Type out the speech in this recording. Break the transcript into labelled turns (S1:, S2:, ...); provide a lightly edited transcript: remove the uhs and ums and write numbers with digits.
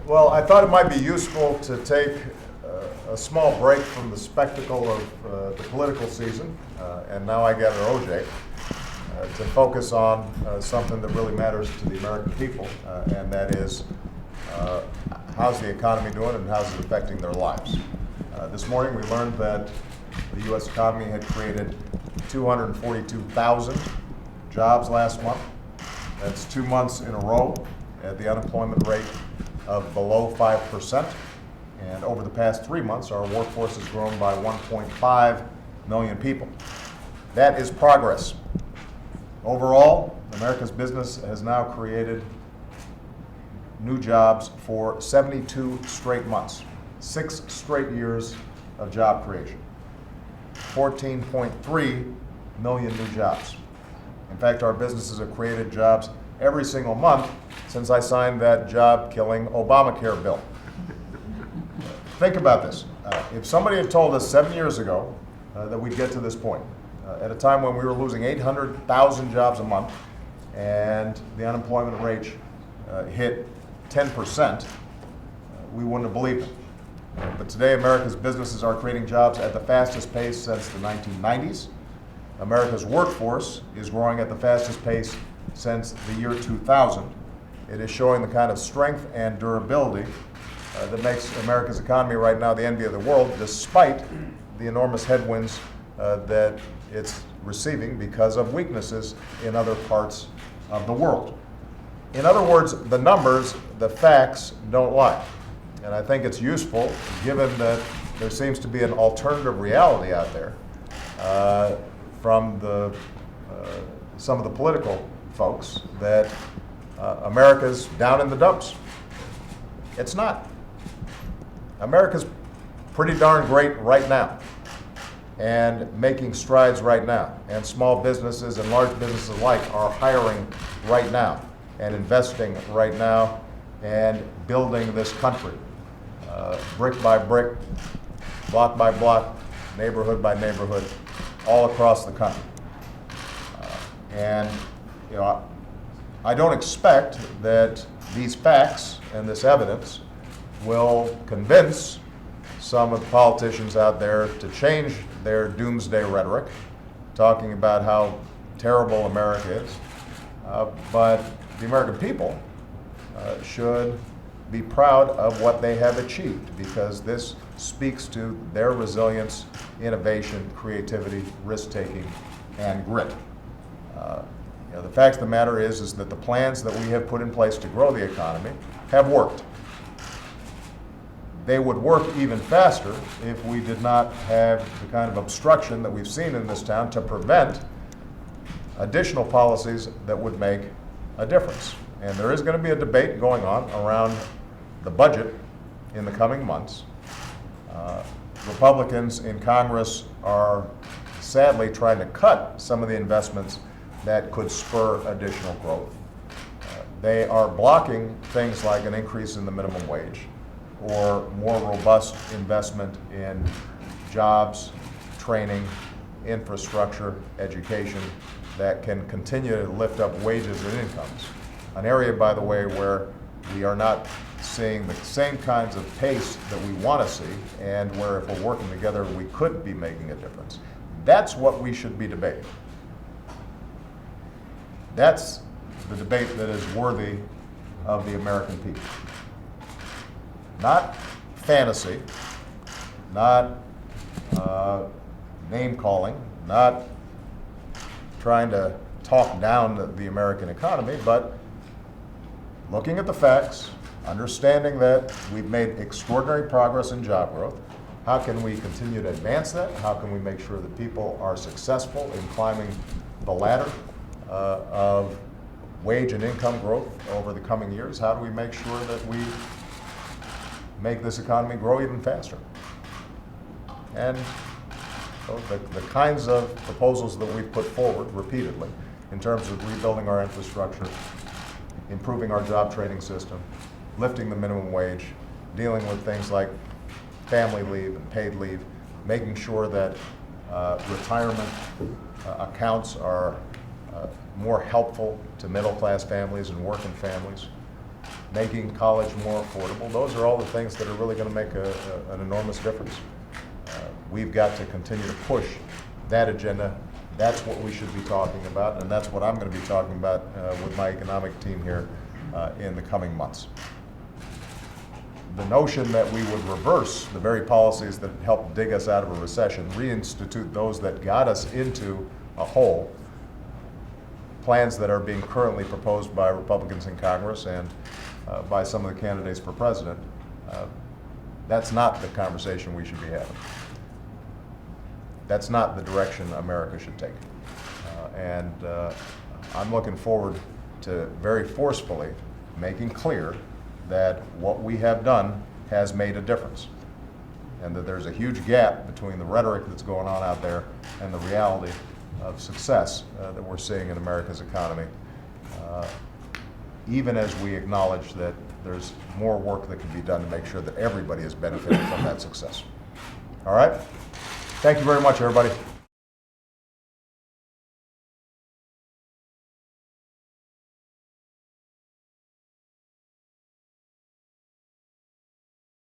S1: Well, I thought it might be useful to take a small break from the spectacle of the political season, and now I gather OJ, to focus on something that really matters to the American people, and that is how's the economy doing and how's it affecting their lives. This morning we learned that the U.S. economy had created 242,000 jobs last month. That's 2 months in a row at the unemployment rate of below 5%. And over the past 3 months, our workforce has grown by 1.5 million people. That is progress. Overall, America's business has now created new jobs for 72 straight months, 6 straight years of job creation, 14.3 million new jobs. In fact, our businesses have created jobs every single month since I signed that job-killing Obamacare bill. Think about this. If somebody had told us 7 years ago that we'd get to this point, at a time when we were losing 800,000 jobs a month and the unemployment rate hit 10%, we wouldn't have believed it. But today, America's businesses are creating jobs at the fastest pace since the 1990s. America's workforce is growing at the fastest pace since the year 2000. It is showing the kind of strength and durability that makes America's economy right now the envy of the world, despite the enormous headwinds that it's receiving because of weaknesses in other parts of the world. In other words, the numbers, the facts don't lie. And I think it's useful, given that there seems to be an alternative reality out there from some of the political folks, that America's down in the dumps. It's not. America's pretty darn great right now and making strides right now. And small businesses and large businesses alike are hiring right now and investing right now and building this country brick by brick, block by block, neighborhood by neighborhood, all across the country. And I don't expect that these facts and this evidence will convince some of the politicians out there to change their doomsday rhetoric, talking about how terrible America is. But the American people should be proud of what they have achieved, because this speaks to their resilience, innovation, creativity, risk-taking, and grit. The fact of the matter is that the plans that we have put in place to grow the economy have worked. They would work even faster if we did not have the kind of obstruction that we've seen in this town to prevent additional policies that would make a difference. And there is going to be a debate going on around the budget in the coming months. Republicans in Congress are sadly trying to cut some of the investments that could spur additional growth. They are blocking things like an increase in the minimum wage or more robust investment in jobs, training, infrastructure, education that can continue to lift up wages and incomes. An area, by the way, where we are not seeing the same kinds of pace that we want to see, and where if we're working together we could be making a difference. That's what we should be debating. That's the debate that is worthy of the American people. Not fantasy, not name calling, not trying to talk down the American economy, but looking at the facts, understanding that we've made extraordinary progress in job growth. How can we continue to advance that? How can we make sure that people are successful in climbing the ladder of wage and income growth over the coming years? How do we make sure that we make this economy grow even faster? And the kinds of proposals that we've put forward repeatedly in terms of rebuilding our infrastructure, improving our job training system, lifting the minimum wage, dealing with things like family leave and paid leave, making sure that retirement accounts are more helpful to middle-class families and working families. making college more affordable. Those are all the things that are really going to make an enormous difference. We've got to continue to push that agenda. That's what we should be talking about, and that's what I'm going to be talking about with my economic team here in the coming months. The notion that we would reverse the very policies that helped dig us out of a recession, reinstitute those that got us into a hole, plans that are being currently proposed by Republicans in Congress and by some of the candidates for president, that's not the conversation we should be having. That's not the direction America should take. And I'm looking forward to very forcefully making clear that what we have done has made a difference, and that there's a huge gap between the rhetoric that's going on out there and the reality of success that we're seeing in America's economy, even as we acknowledge that there's more work that can be done to make sure that everybody is benefiting from that success. All right? Thank you very much, everybody.